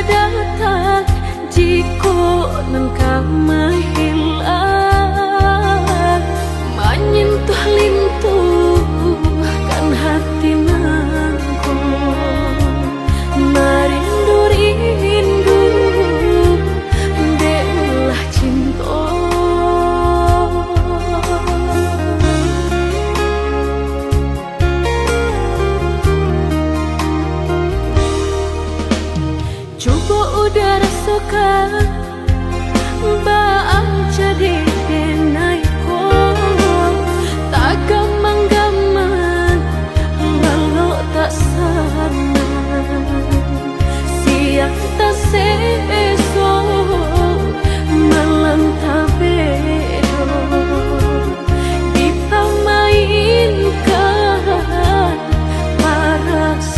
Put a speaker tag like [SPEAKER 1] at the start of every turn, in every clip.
[SPEAKER 1] datang jika nengkau menghilang, menyentuh lintuhkan hati nangku, merindu-rindu deulah cinta. Coba udara suka baang jadi denaiko, tak gamang-gamang walau tak sana, siang tak seso malam tak bedo, dipamainkan perasaan.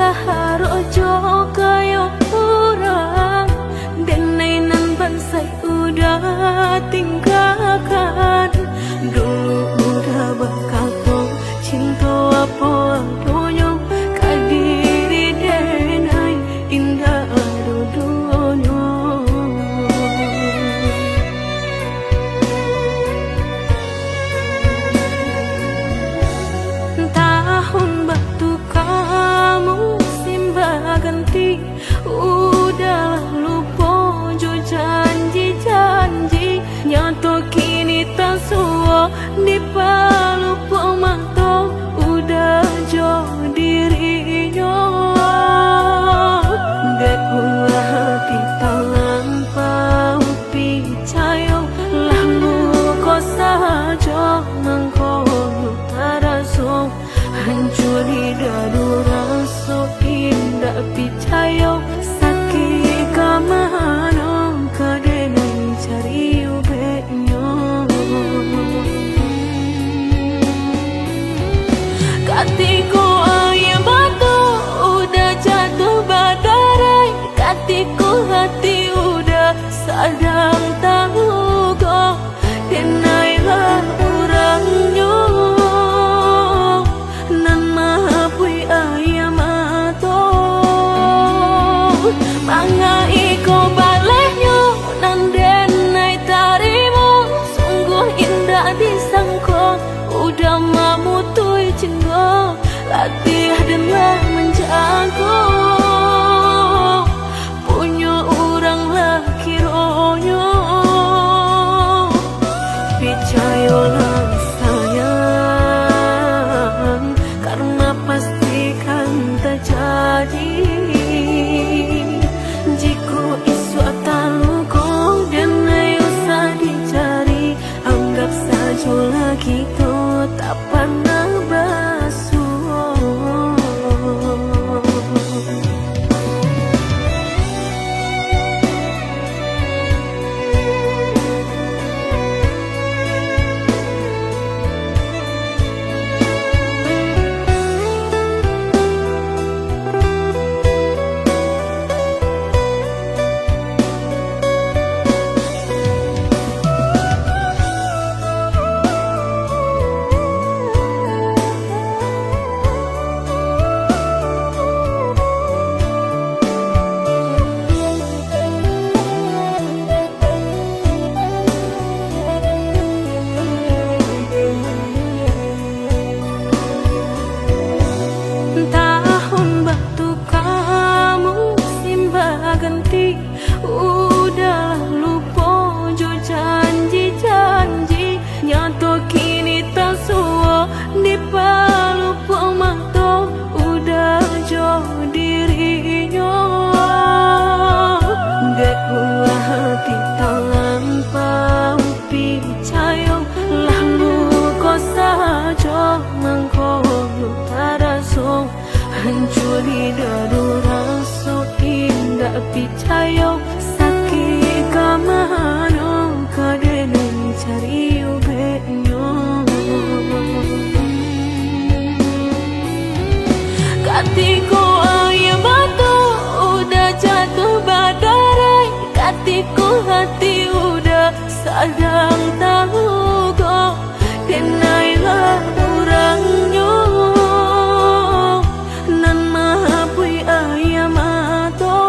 [SPEAKER 1] lahar ojo kayo orang, denai nan bansai udah tinggalkan. Dulu udah bakal tong cinta apa adonyo, kadiri denai indah adonyo. Tahun batu kamu simba ganti, udah lupa jo janji-janji, nyato kini tak suwa di palupo manto, udah jo dirinya. Dek ulah hati tangan pau picayo, lalu kau saja mengkono taraso, hancur dadu raso indah picayo, sakit kamano kadenai cari ubeknya. Katiku ayam batu udah jatuh badarai, katiku hati udah sadang tahu kok, denailah orangnya nan maapui ayam ato. Manga iko balehnya nan denai tarimu, sungguh indah disangko, udah mamutui cinta, latih denlah menjago, punya orang laki ronyo. Picayolah sayang, karena pastikan terjadi. Jika isu taluko dan usah dicari, anggap saja lagi to tak pernah basuh. Ganti, udah lupa jo janji-janji, nyato kini tak suwa di palupo manto, udah jo dirinya. Dek ulah hati tangan pau picayo, lalu kau saja mengkono taraso, hancur dadu raso indah picayo, sakit kamano kadenai cari ubeknya. Katiku ayam batu udah jatuh badarai, katiku hati udah sadang tahu kok, denailah orangnya nan maapui ayam ato.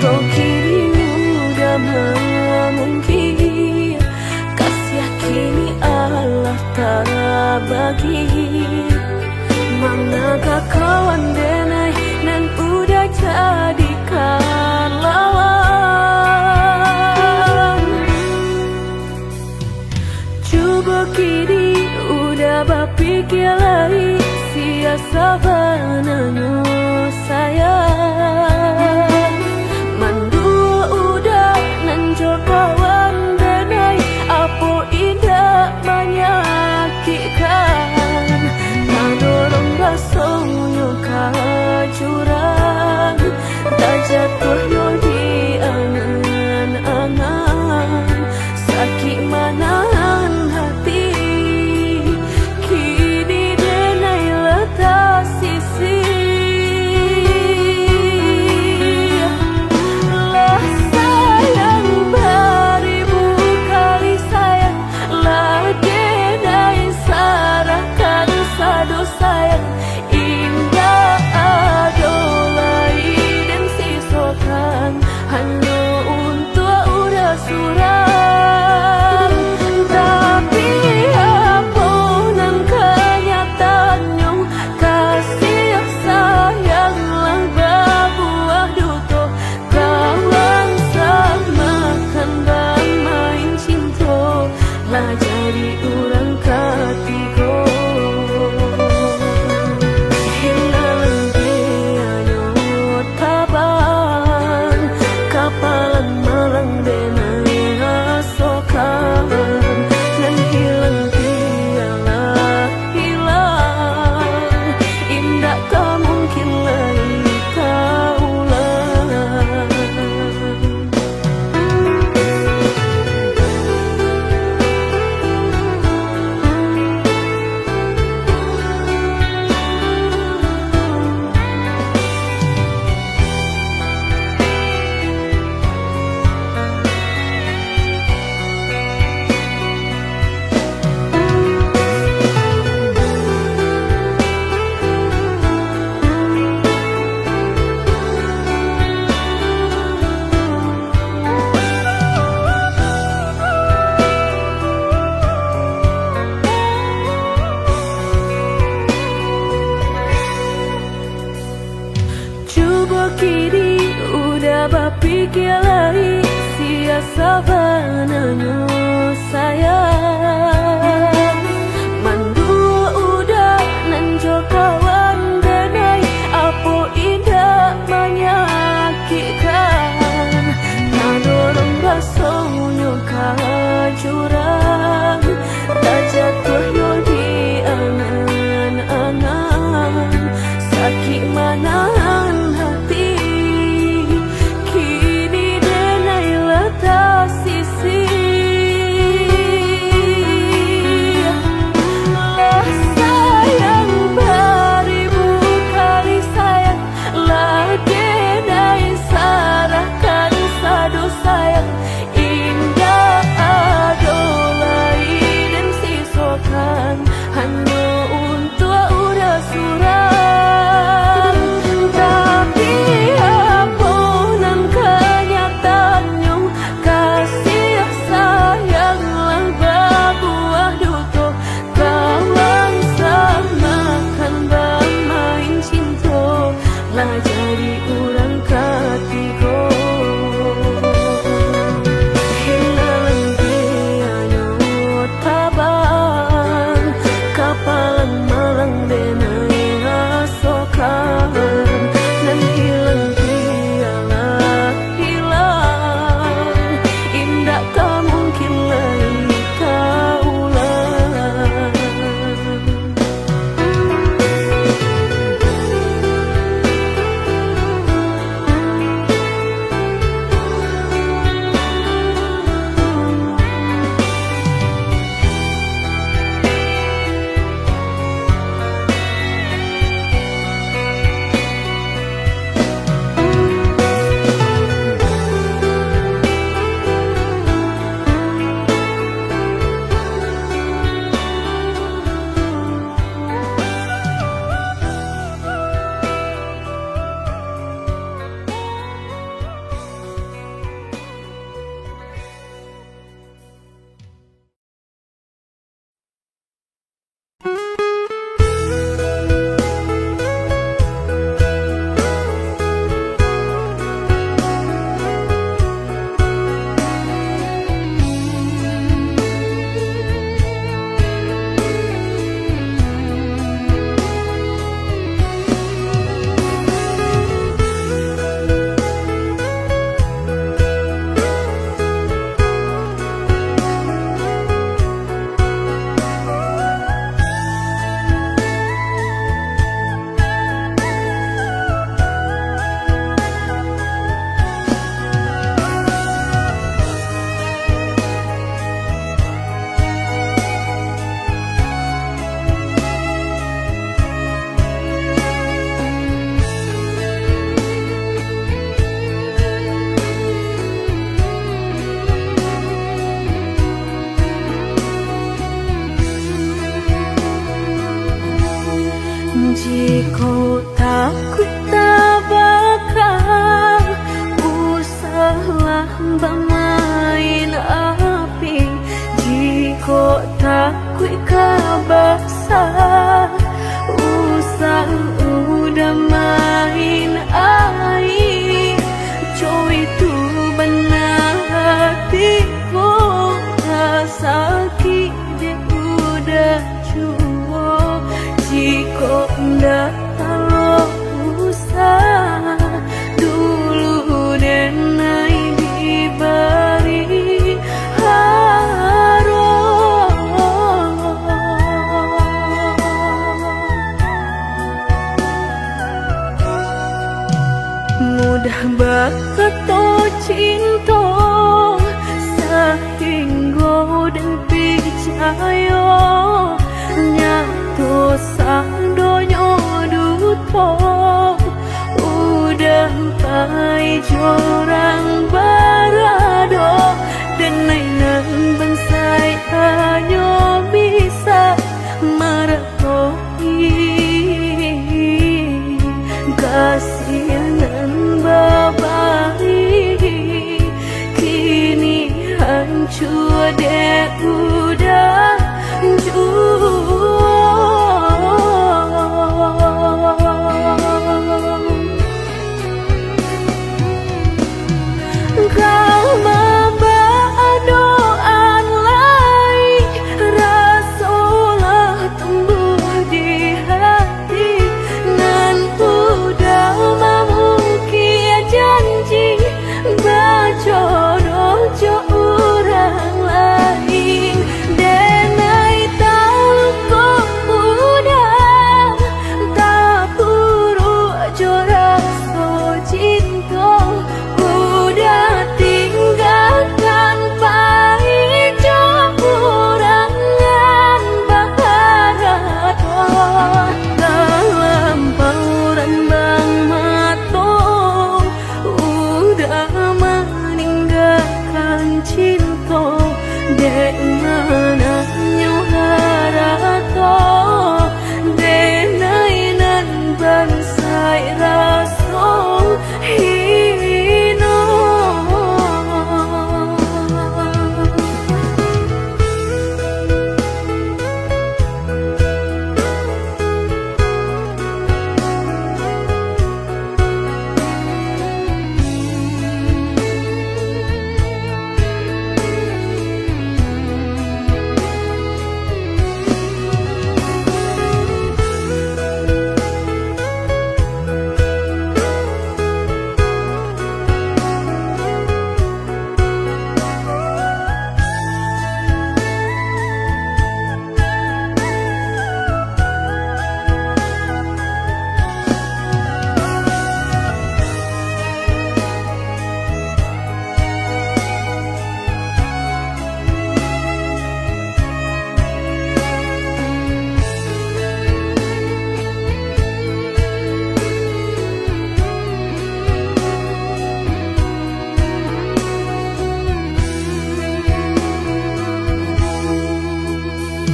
[SPEAKER 1] kau kini udah mungkin, kasih kini Allah tak bagi. Manakah kawan denai nan udah jadikan lawan. Coba kini udah berpikir lagi, siasa bananya sayang. Mandua udah nanjol kawan denai, apa indah menyakitkan. Tak dorong rasanya kajurang, tak jatuh yo di angan-angan. Sakit manahan hati, kini denai letak sisi. Lah sayang beribu kali sayang, lah denai sarahkan sadu sayang. Indah adolai dan sisokan hanya untuk udah suram. Tapi apa nan kenyataannya, kasih sayanglah berbuah duka. Kawan samakan bermain cinta, lah jadi orang ketiga. Hilang dianya tabang, kapalan malang denai asokan. Dan hilang dialah hilang, indah tak mungkin lagi kaulang. Coba kini udah berpikir lagi, siasa bananya sayang. Mandua udah nanjol kawan denai, apa indah menyakitkan. Tak dorong rasanya kajurang, tak jatuh yo di angan-angan. Sakit manahan hati, kini denai letak sisi. bermain api, jika takut kabasa usang udah main air. Coy itu benar hatiku sakit dia udah cuo, jika ndak kalau usah dulu dan naik diberi mudah bakto cinta sehingga dan percaya nyatu sandonya duto udah pai jorang barado dan nainan bansai hanya bisa meretoi kasihanan babari kini hancur deh udah kau membawa doan lain rasulah tumbuh di hati nan udah memukir janji berjodoh jo orang lain denai tahu kau udah tak buru jo rasa cinta udah tinggalkan pahit jo urangan baharato dalam bauran bang matong udah meninggalkan cinta dek mananya harato denai nan bansai raso hino.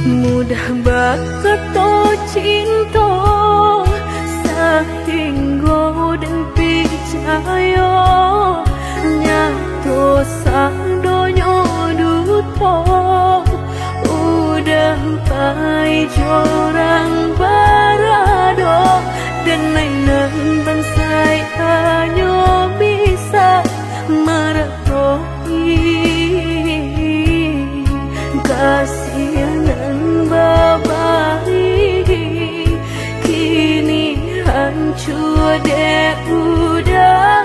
[SPEAKER 1] Mudah bakto cinta sehingga dan percaya nyatu sandonya duto udah pai jorang barado dan nainan bansai hanya bisa meretoi kasihanan babari kini hancur deh udah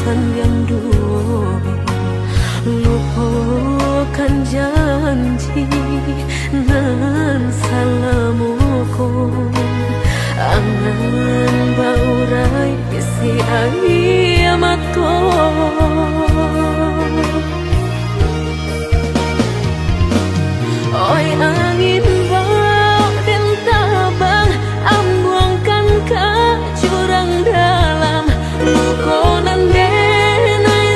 [SPEAKER 1] alasan yang dulu, lupakan janji nan salamuku, angan baurai bisi ayamatku. Oi angin bau dan tabang, ambuangkan ke jurang dalam, lukonan denai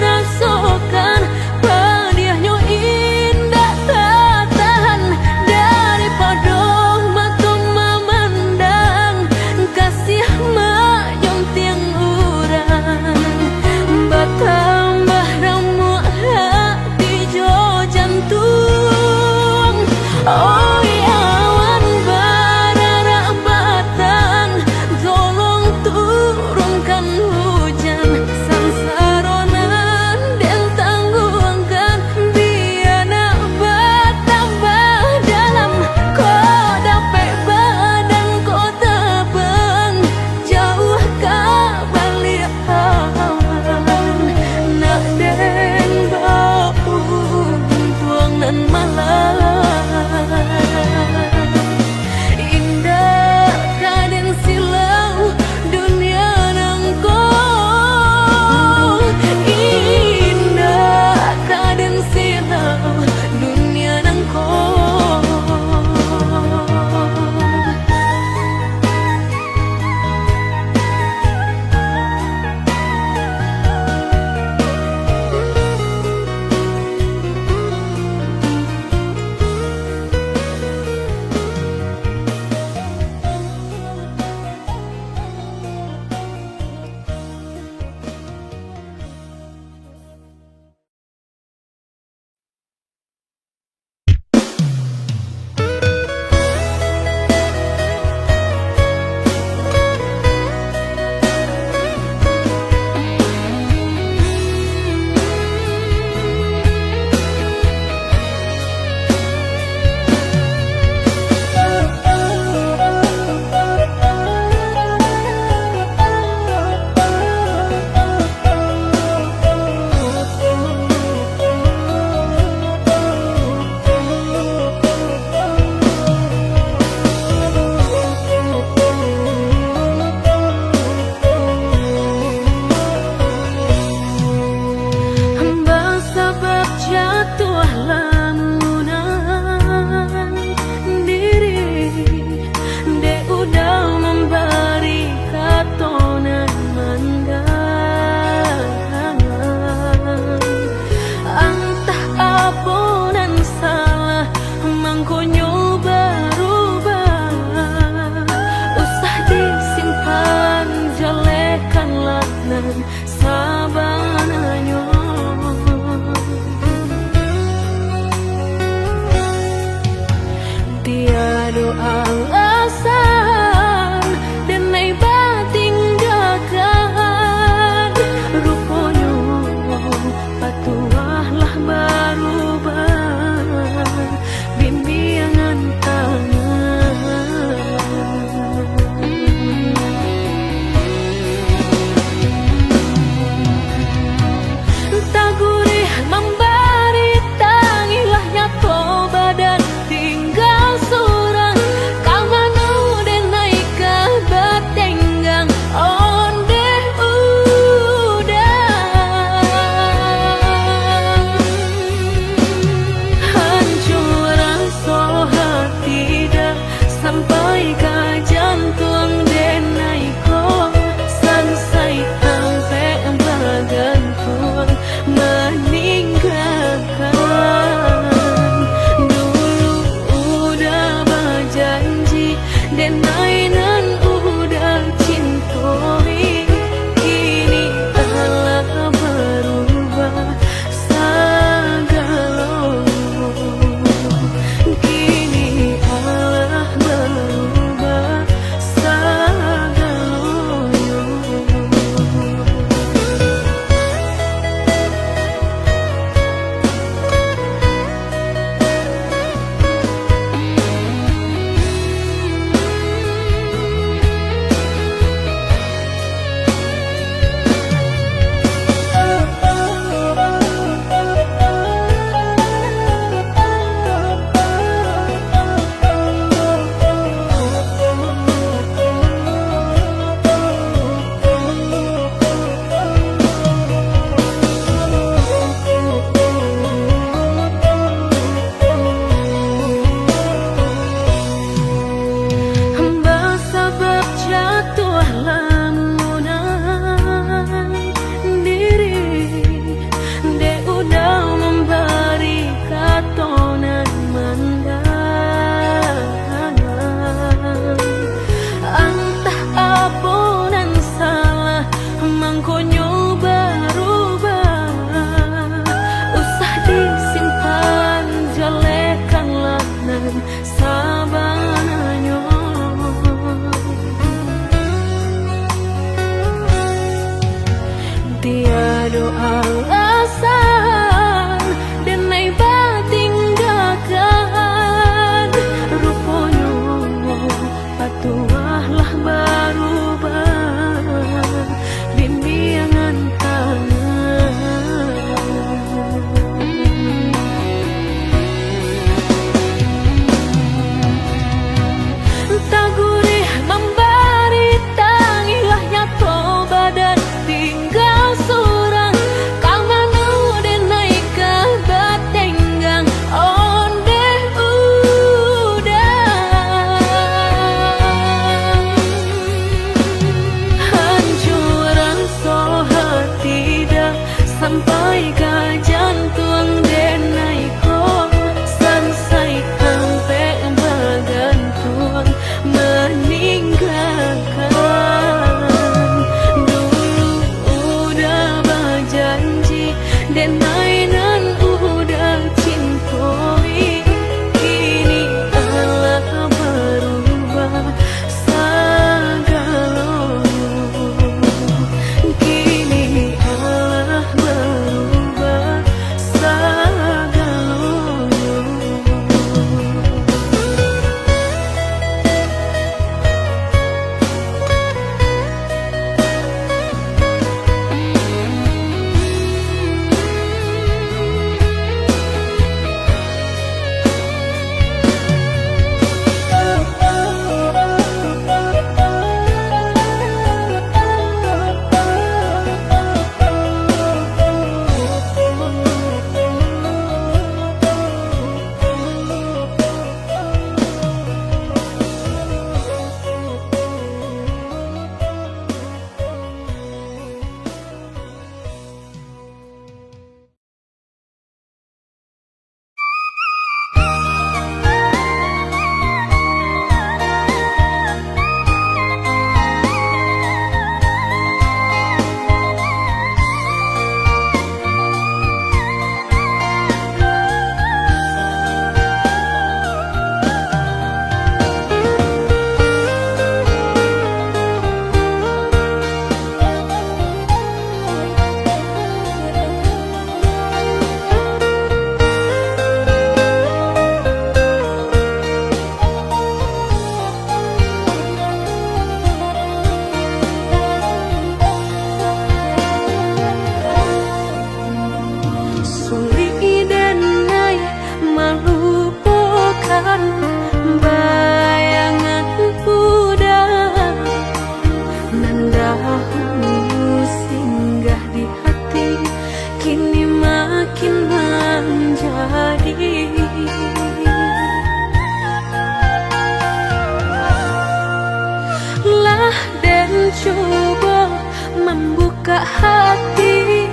[SPEAKER 1] Coba membuka hati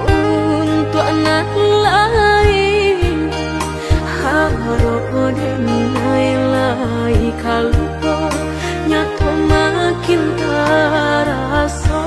[SPEAKER 1] untuk anak lain, harap denai lai kalau nyato makin terasa.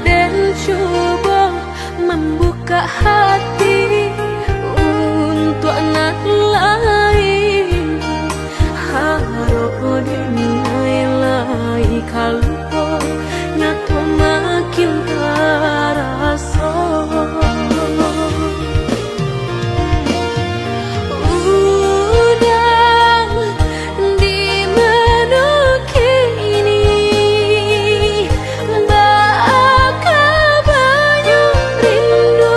[SPEAKER 1] Dan coba membuka hati untuk anak lain, harap denai lai kalau nyato makin terasa. Rindu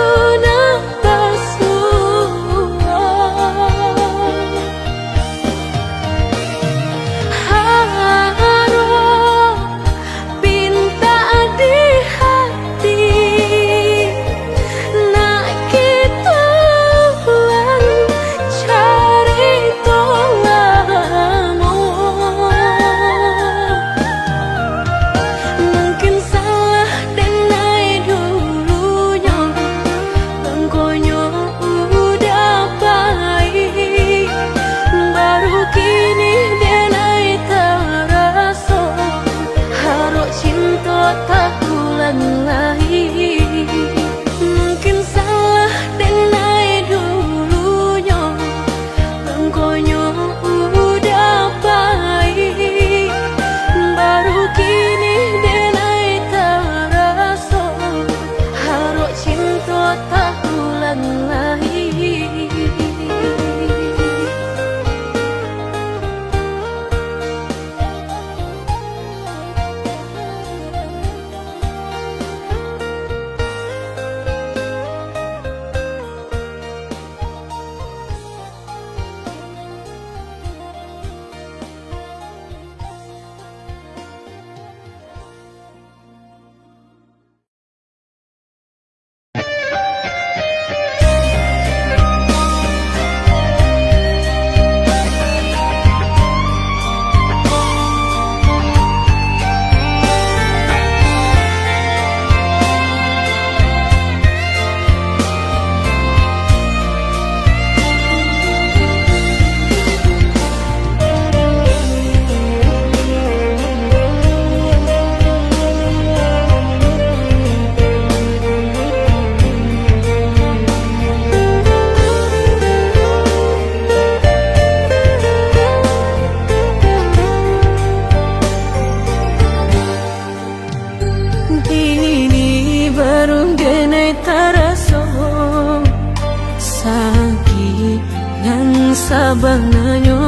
[SPEAKER 1] sabananyo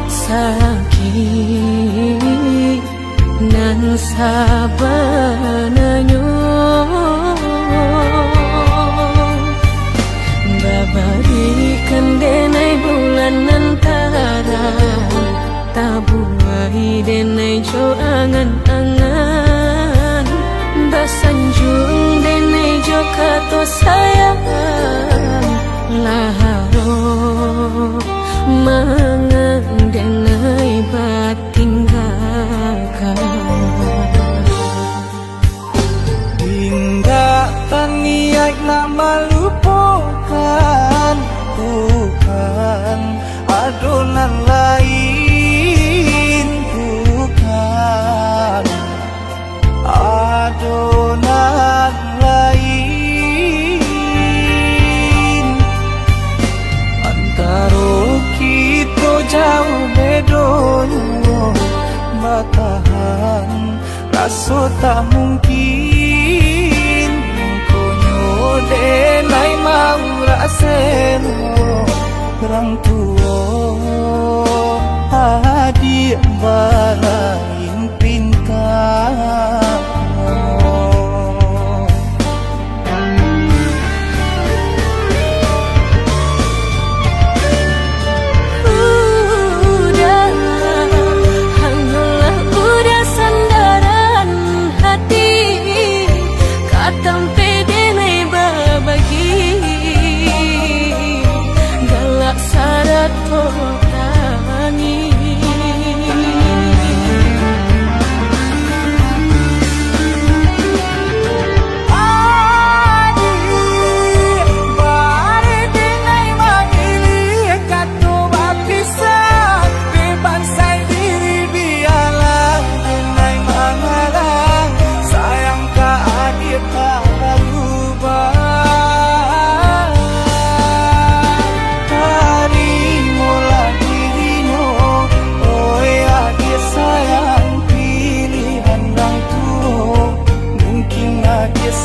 [SPEAKER 1] sakit nan sabananyo babarikan denai bulan antara tabuai denai jo angan-angan basanjung denai jo kato sayang laharo mangan denai batinggalkan
[SPEAKER 2] hingga taniak nak melupakan bukan adonan lain bukan adonan lain antara kita jauh bedonyo batahan rasa tak mungkin konyo denai mau raseno orang tua adik balain pintar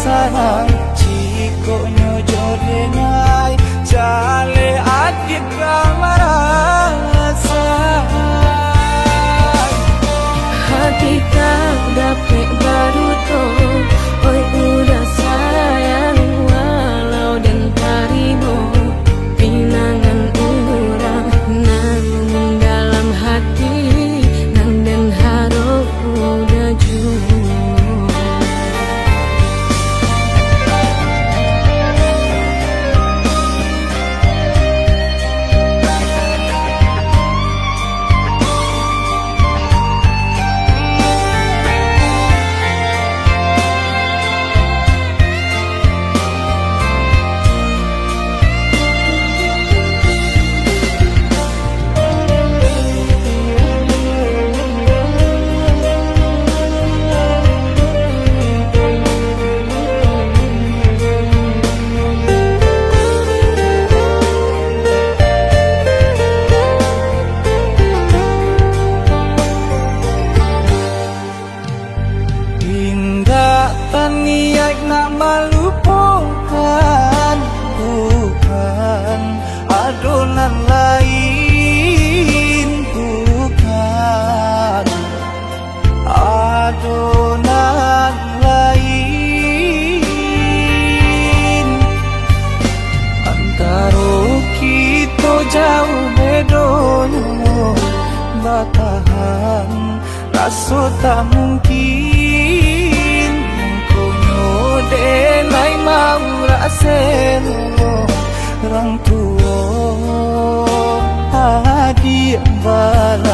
[SPEAKER 2] sarang cikonyo jodenai jale adik ramarasa
[SPEAKER 1] hati tak dapat baru to oi udah sayang walau dan tarimo pinangan urang namun dalam hati nang dan harap udah jauh.
[SPEAKER 2] Niat nak melupakan bukan adonan lain bukan adonan lain antara kita jauh bedonyo batahan rasa tak mungkin denai mau raseno orang tua adik bala